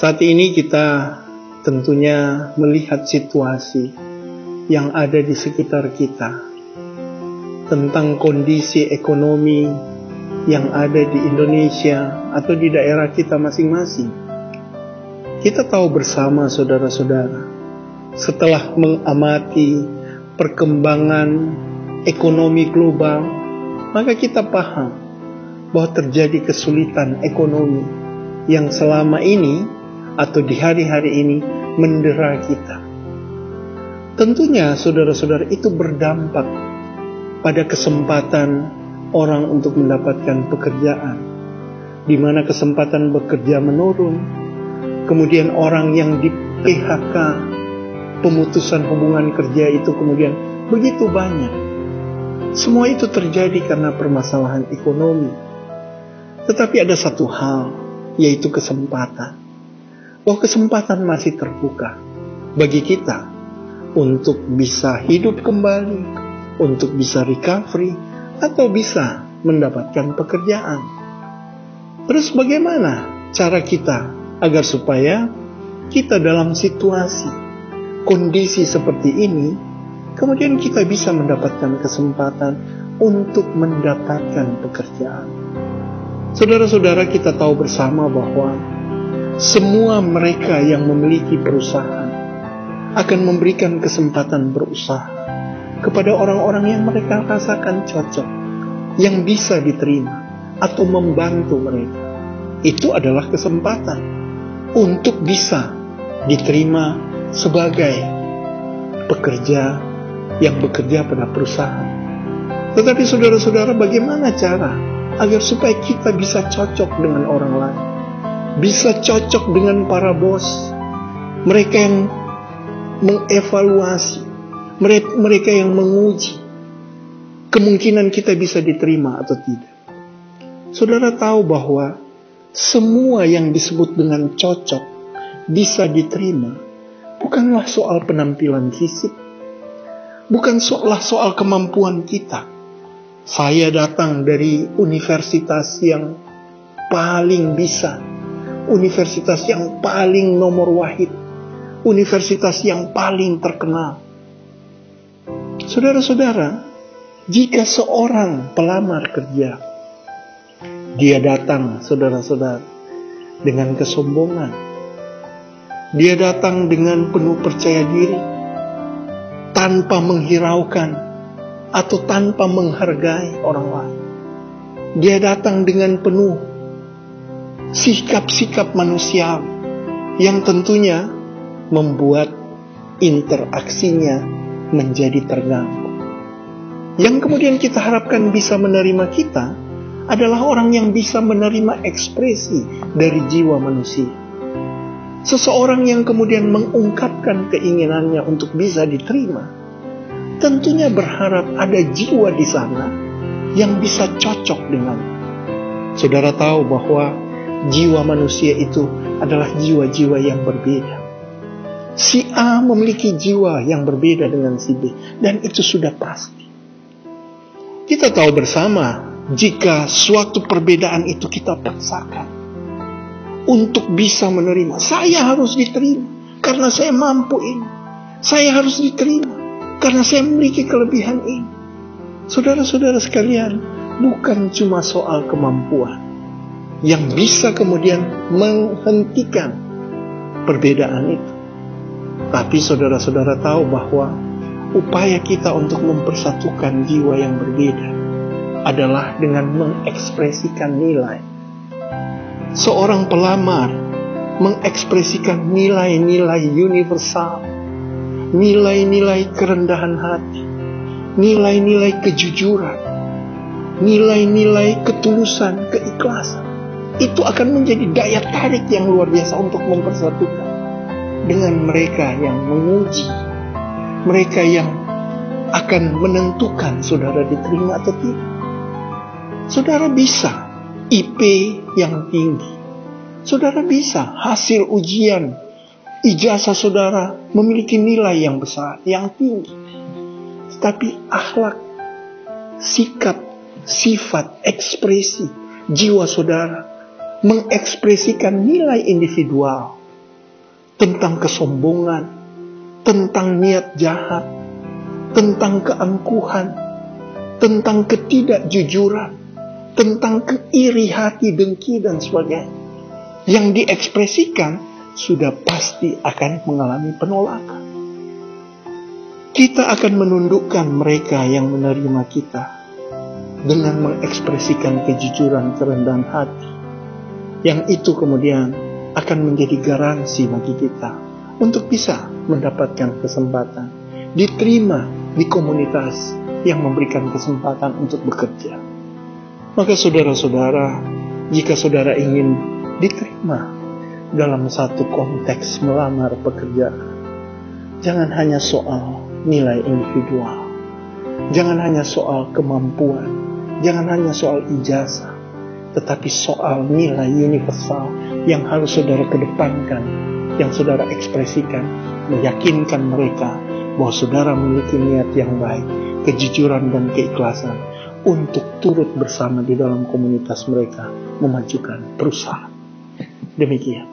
Saat ini kita tentunya melihat situasi yang ada di sekitar kita, tentang kondisi ekonomi yang ada di Indonesia atau di daerah kita masing-masing. Kita tahu bersama saudara-saudara, setelah mengamati perkembangan ekonomi global, maka kita paham bahwa terjadi kesulitan ekonomi yang selama ini atau di hari-hari ini mendera kita. Tentunya saudara-saudara itu berdampak pada kesempatan orang untuk mendapatkan pekerjaan, di mana kesempatan bekerja menurun, kemudian orang yang di PHK, pemutusan hubungan kerja itu kemudian begitu banyak. Semua itu terjadi karena permasalahan ekonomi. Tetapi ada satu hal, yaitu kesempatan. Bahwa kesempatan masih terbuka bagi kita untuk bisa hidup kembali, untuk bisa recovery, atau bisa mendapatkan pekerjaan. Terus bagaimana cara kita agar supaya kita dalam situasi, kondisi seperti ini, kemudian kita bisa mendapatkan kesempatan untuk mendapatkan pekerjaan? Saudara-saudara, kita tahu bersama bahwa semua mereka yang memiliki perusahaan akan memberikan kesempatan berusaha kepada orang-orang yang mereka rasakan cocok, yang bisa diterima atau membantu mereka. Itu adalah kesempatan untuk bisa diterima sebagai pekerja yang bekerja pada perusahaan. Tetapi saudara-saudara, bagaimana cara agar supaya kita bisa cocok dengan orang lain, bisa cocok dengan para bos, mereka yang mengevaluasi, mereka yang menguji kemungkinan kita bisa diterima atau tidak. Saudara tahu bahwa semua yang disebut dengan cocok, bisa diterima, bukanlah soal penampilan fisik, bukanlah soal kemampuan kita. Saya datang dari universitas yang paling bisa, universitas yang paling nomor wahid, universitas yang paling terkenal. Saudara-saudara, jika seorang pelamar kerja, dia datang, saudara-saudara, dengan kesombongan, dia datang dengan penuh percaya diri, tanpa menghiraukan atau tanpa menghargai orang lain. Dia datang dengan penuh sikap-sikap manusiawi yang tentunya membuat interaksinya menjadi terganggu. Yang kemudian kita harapkan bisa menerima kita adalah orang yang bisa menerima ekspresi dari jiwa manusia. Seseorang yang kemudian mengungkapkan keinginannya untuk bisa diterima, tentunya berharap ada jiwa di sana yang bisa cocok dengan. Saudara tahu bahwa jiwa manusia itu adalah jiwa-jiwa yang berbeda. Si A memiliki jiwa yang berbeda dengan si B, dan itu sudah pasti. Kita tahu bersama, jika suatu perbedaan itu kita paksakan untuk bisa menerima, saya harus diterima karena saya mampu ini, saya harus diterima karena saya memiliki kelebihan ini. Saudara-saudara sekalian, bukan cuma soal kemampuan yang bisa kemudian menghentikan perbedaan itu. Tapi saudara-saudara tahu bahwa upaya kita untuk mempersatukan jiwa yang berbeda adalah dengan mengekspresikan nilai. Seorang pelamar mengekspresikan nilai-nilai universal, nilai-nilai kerendahan hati, nilai-nilai kejujuran, nilai-nilai ketulusan, keikhlasan. Itu akan menjadi daya tarik yang luar biasa untuk mempersatukan dengan mereka yang menguji, mereka yang akan menentukan saudara diterima atau tidak. Saudara bisa IP yang tinggi, saudara bisa hasil ujian, ijazah saudara memiliki nilai yang besar, yang tinggi. Tetapi akhlak, sikap, sifat, ekspresi jiwa saudara mengekspresikan nilai individual tentang kesombongan, tentang niat jahat, tentang keangkuhan, tentang ketidakjujuran, tentang keiri hati, dengki, dan sebagainya. Yang diekspresikan sudah pasti akan mengalami penolakan. Kita akan menundukkan mereka yang menerima kita dengan mengekspresikan kejujuran, kerendahan hati. Yang itu kemudian akan menjadi garansi bagi kita untuk bisa mendapatkan kesempatan, diterima di komunitas yang memberikan kesempatan untuk bekerja. Maka saudara-saudara, jika saudara ingin diterima dalam satu konteks melamar pekerjaan, jangan hanya soal nilai individual, jangan hanya soal kemampuan, jangan hanya soal ijazah, tetapi soal nilai universal yang harus saudara kedepankan, yang saudara ekspresikan, meyakinkan mereka bahwa saudara memiliki niat yang baik, kejujuran dan keikhlasan untuk turut bersama di dalam komunitas mereka memajukan perusahaan. Demikian.